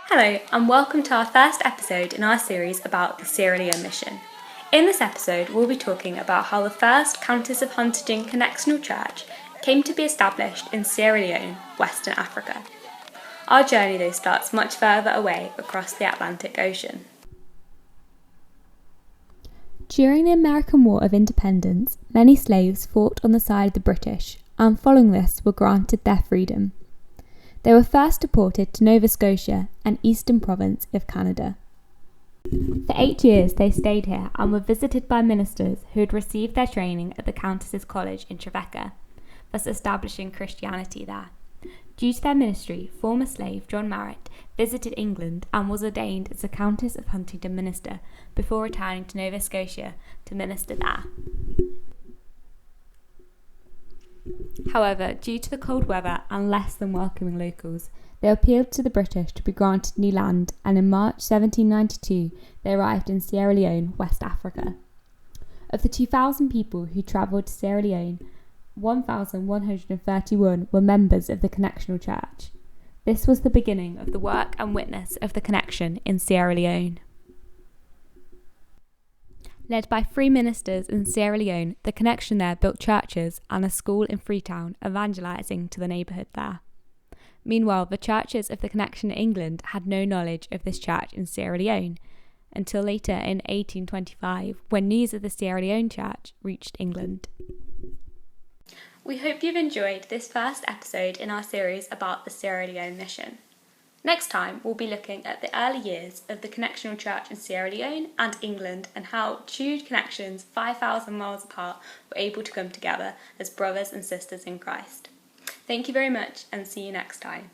Hello, and welcome to our first episode in our series about the Sierra Leone mission. In this episode, we'll be talking about how the first Countess of Huntingdon Connexional Church came to be established in Sierra Leone, Western Africa. Our journey, though, starts much further away across the Atlantic Ocean. During the American War of Independence, many slaves fought on the side of the British, and following this were granted their freedom. They were first deported to Nova Scotia, an eastern province of Canada. For 8 years they stayed here and were visited by ministers who had received their training at the Countess's College in Trevecca, thus establishing Christianity there. Due to their ministry, former slave John Marrett visited England and was ordained as a Countess of Huntingdon minister before returning to Nova Scotia to minister there. However, due to the cold weather and less than welcoming locals, they appealed to the British to be granted new land, and in March 1792 they arrived in Sierra Leone, West Africa. Of the 2,000 people who travelled to Sierra Leone, 1,131 were members of the Connexional Church. This was the beginning of the work and witness of the Connection in Sierra Leone. Led by 3 ministers in Sierra Leone, the Connection there built churches and a school in Freetown, evangelising to the neighbourhood there. Meanwhile, the churches of the Connection in England had no knowledge of this church in Sierra Leone until later in 1825, when news of the Sierra Leone church reached England. We hope you've enjoyed this first episode in our series about the Sierra Leone mission. Next time, we'll be looking at the early years of the Connexional Church in Sierra Leone and England, and how two connections 5,000 miles apart were able to come together as brothers and sisters in Christ. Thank you very much, and see you next time.